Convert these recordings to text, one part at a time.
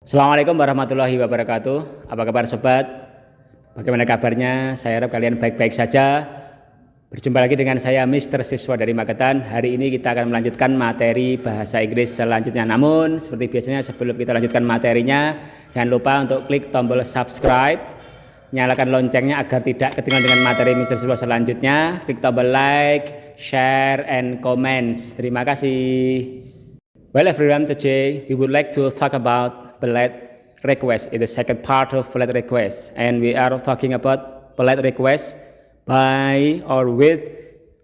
Assalamualaikum warahmatullahi wabarakatuh. Apa kabar sobat? Bagaimana kabarnya? Saya harap kalian baik-baik saja. Berjumpa lagi dengan saya Mr. Siswa dari Magetan. Hari ini kita akan melanjutkan materi bahasa Inggris selanjutnya. Namun seperti biasanya sebelum kita lanjutkan materinya, jangan lupa untuk klik tombol subscribe, nyalakan loncengnya agar tidak ketinggalan dengan materi Mr. Siswa selanjutnya. Klik tombol like, share, and comments. Terima kasih. Well everyone, today we would like to talk about polite request in the second part of polite request, and we are talking about polite request by or with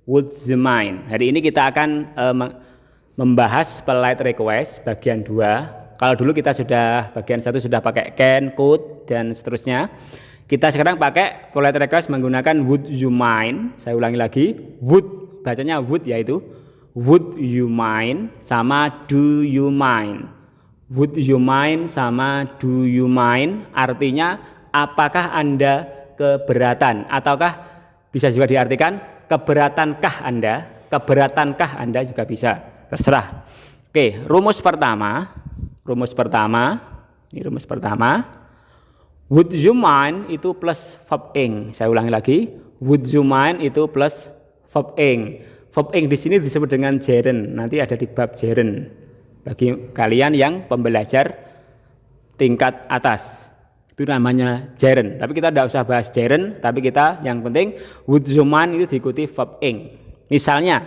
would you mind. Hari ini kita akan membahas polite request bagian 2. Kalau dulu kita sudah bagian 1 sudah pakai can, could, dan seterusnya. Kita sekarang pakai polite request menggunakan would you mind. Saya ulangi lagi, would, bacanya would, yaitu would you mind sama do you mind. Would you mind sama do you mind artinya apakah Anda keberatan, ataukah bisa juga diartikan keberatankah Anda, keberatankah Anda juga bisa, terserah. Oke, rumus pertama, ini rumus pertama, would you mind itu plus verb ing. Saya ulangi lagi, would you mind itu plus verb ing. Verb ing di sini disebut dengan gerund, nanti ada di bab gerund. Bagi kalian yang pembelajar tingkat atas, itu namanya gerund. Tapi kita tidak usah bahas gerund, tapi kita yang penting would you mind itu diikuti verb ing. Misalnya,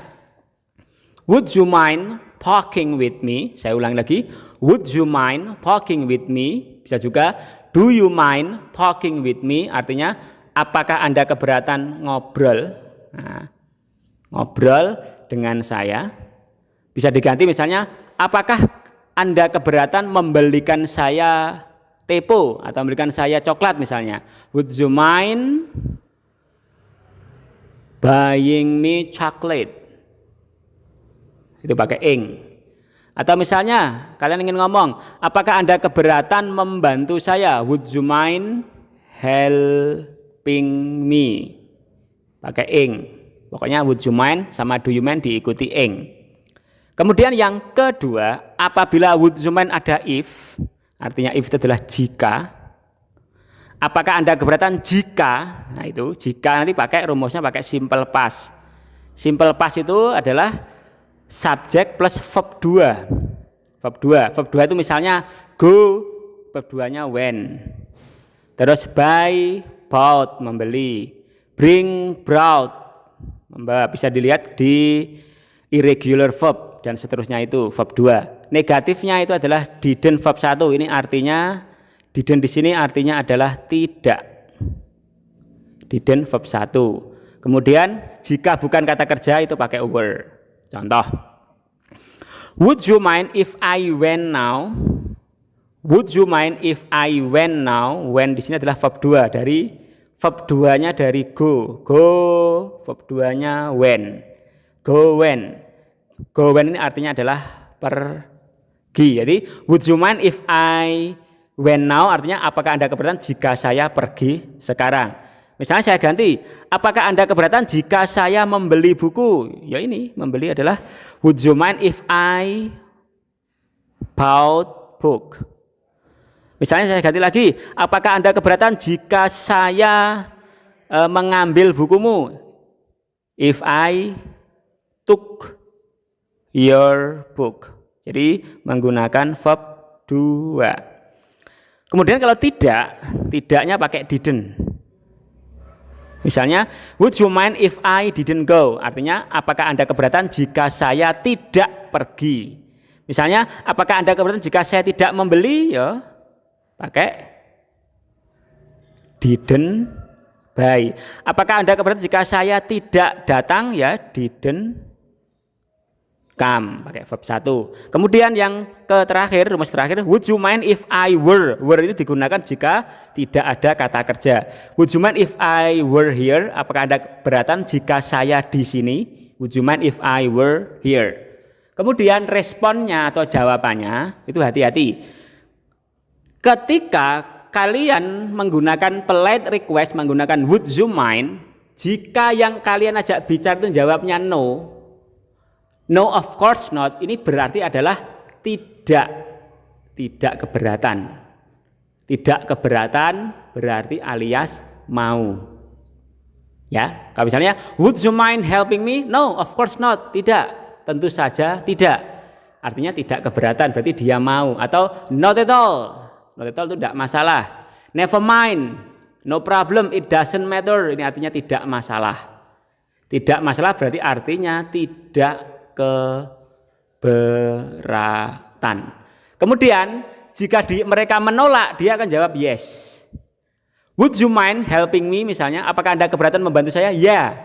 would you mind talking with me? Saya ulangi lagi, would you mind talking with me? Bisa juga do you mind talking with me? Artinya apakah Anda keberatan ngobrol? Nah, ngobrol dengan saya. Bisa diganti misalnya, apakah Anda keberatan membelikan saya tepo atau membelikan saya coklat misalnya. Would you mind buying me chocolate? Itu pakai ing. Atau misalnya kalian ingin ngomong, apakah Anda keberatan membantu saya? Would you mind helping me? Pakai ing. Pokoknya would you mind sama do you mind diikuti ing. Kemudian yang kedua, apabila would you mind ada if, artinya if itu adalah jika. Apakah Anda keberatan jika? Nah itu, jika nanti pakai rumusnya pakai simple past. Simple past itu adalah subject plus verb 2. Verb 2 itu misalnya go, verb 2-nya when. Terus buy, bought, membeli. Bring, brought, membawa. Bisa dilihat di irregular verb dan seterusnya itu verb 2. Negatifnya itu adalah didn't verb 1. Ini artinya didn't di sini artinya adalah tidak. Didn't verb 1. Kemudian jika bukan kata kerja itu pakai were. Contoh, would you mind if I went now? Would you mind if I went now? When di sini adalah verb 2, dari verb 2-nya dari go. Go, verb 2-nya when. Go when. Go when ini artinya adalah pergi. Jadi would you mind if I went now artinya apakah Anda keberatan jika saya pergi sekarang. Misalnya saya ganti, apakah Anda keberatan jika saya membeli buku? Ya ini, membeli adalah would you mind if I bought book. Misalnya saya ganti lagi, apakah Anda keberatan jika saya mengambil bukumu? If I took your book. Jadi menggunakan verb 2. Kemudian kalau tidaknya pakai didn't. Misalnya, would you mind if I didn't go? Artinya, apakah Anda keberatan jika saya tidak pergi? Misalnya, apakah Anda keberatan jika saya tidak membeli? Ya, pakai didn't buy. Apakah Anda keberatan jika saya tidak datang? Ya, didn't come, pakai verb 1. Kemudian yang terakhir, rumus terakhir, would you mind if I were? Were ini digunakan jika tidak ada kata kerja. Would you mind if I were here? Apakah Anda keberatan jika saya di sini? Would you mind if I were here? Kemudian responnya atau jawabannya itu hati-hati. Ketika kalian menggunakan polite request menggunakan would you mind, jika yang kalian ajak bicara itu jawabnya no, no of course not, ini berarti adalah tidak tidak keberatan. Tidak keberatan berarti alias mau. Ya, kalau misalnya would you mind helping me? No, of course not. Tidak, tentu saja tidak. Artinya tidak keberatan berarti dia mau, atau not at all. Not at all itu tidak masalah. Never mind, no problem, it doesn't matter. Ini artinya tidak masalah. Tidak masalah berarti artinya tidak keberatan. Kemudian jika mereka menolak, dia akan jawab yes. Would you mind helping me misalnya? Apakah Anda keberatan membantu saya? Ya.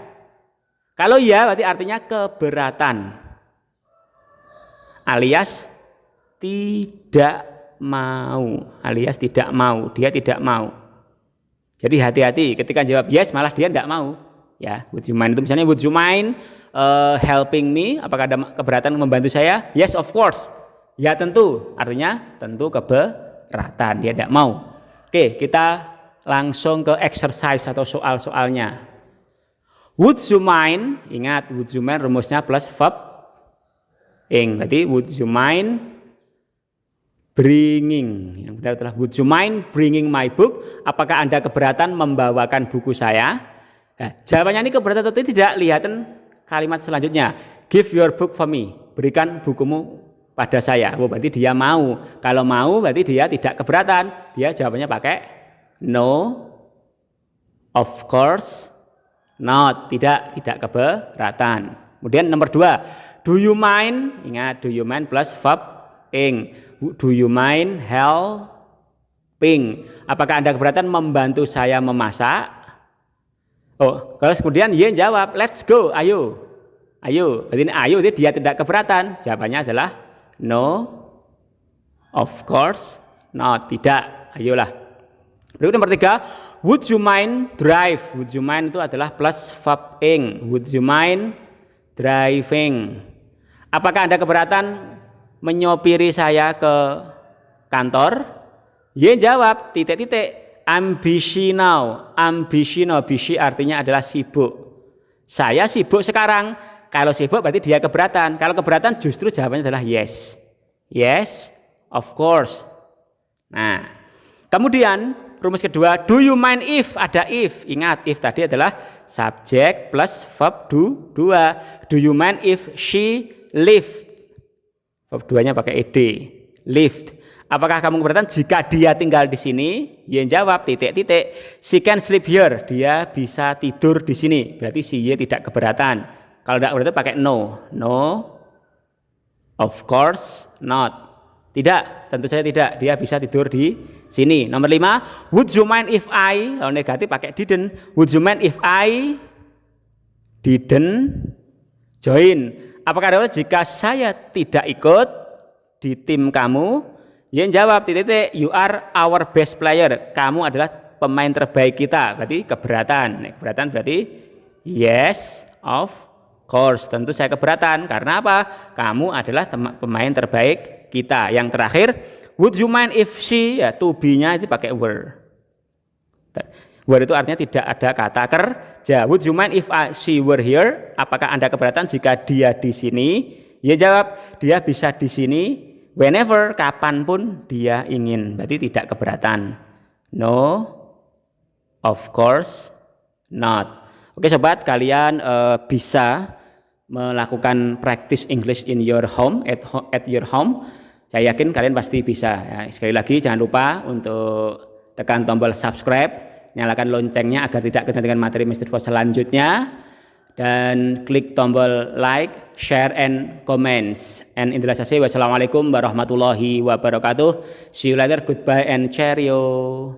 Kalau ya berarti artinya keberatan. Alias tidak mau. Alias tidak mau. Dia tidak mau. Jadi hati-hati ketika jawab yes malah dia tidak mau. Ya, would you mind itu misalnya would you mind helping me? Apakah ada keberatan membantu saya? Yes, of course. Ya tentu. Artinya tentu keberatan. Dia tidak mau. Oke, kita langsung ke exercise atau soal-soalnya. Would you mind? Ingat, would you mind rumusnya plus verb ing. Berarti would you mind bringing. Yang benar adalah would you mind bringing my book? Apakah Anda keberatan membawakan buku saya? Nah, jawabannya ini keberatan atau tidak, lihatan kalimat selanjutnya. Give your book for me. Berikan bukumu pada saya. Oh, berarti dia mau. Kalau mau berarti dia tidak keberatan. Dia jawabannya pakai no, of course not. Tidak keberatan. Kemudian nomor 2. Do you mind? Ingat, do you mind plus verb ing. Do you mind helping? Apakah Anda keberatan membantu saya memasak? Oh, kalau kemudian Yen jawab, let's go, ayo. Berarti ayo itu dia tidak keberatan. Jawabannya adalah no, of course not. Tidak, ayolah. Berikut nomor 3, would you mind drive? Would you mind itu adalah plus verb ing. Would you mind driving? Apakah Anda keberatan menyopiri saya ke kantor? Yen jawab, titik-titik. I'm busy now. Busy artinya adalah sibuk. Saya sibuk sekarang. Kalau sibuk berarti dia keberatan. Kalau keberatan justru jawabannya adalah yes. Yes, of course. Nah, kemudian rumus kedua, do you mind if? Ada if. Ingat, if tadi adalah subjek plus verb do. Do you mind if she lived? Verb 2-nya pakai ed. Lived. Apakah kamu keberatan jika dia tinggal di sini? Yen jawab, titik-titik. She can sleep here. Dia bisa tidur di sini. Berarti si Y tidak keberatan. Kalau tidak keberatan pakai no. No, of course not. Tidak, tentu saja tidak. Dia bisa tidur di sini. Nomor 5, would you mind if I? Kalau negatif pakai didn't. Would you mind if I didn't join? Apakah ada jika saya tidak ikut di tim kamu? Yen jawab, titik-titik, you are our best player. Kamu adalah pemain terbaik kita. Berarti keberatan. Keberatan berarti yes, of course. Tentu saya keberatan. Karena apa? Kamu adalah pemain terbaik kita. Yang terakhir, would you mind if she? Ya, to be-nya itu pakai were. Were itu artinya tidak ada kata kerja. Would you mind if she were here? Apakah Anda keberatan jika dia di sini? Yen jawab, dia bisa di sini whenever, kapanpun dia ingin. Berarti tidak keberatan. No, of course not. Oke sobat, kalian bisa melakukan practice English in your home, at your home. Saya yakin kalian pasti bisa. Ya, sekali lagi jangan lupa untuk tekan tombol subscribe, nyalakan loncengnya agar tidak ketinggalan materi Mr. Pos selanjutnya. Dan klik tombol like, share, and comments. And inilah saya. Wassalamualaikum warahmatullahi wabarakatuh. See you later. Goodbye and cheerio.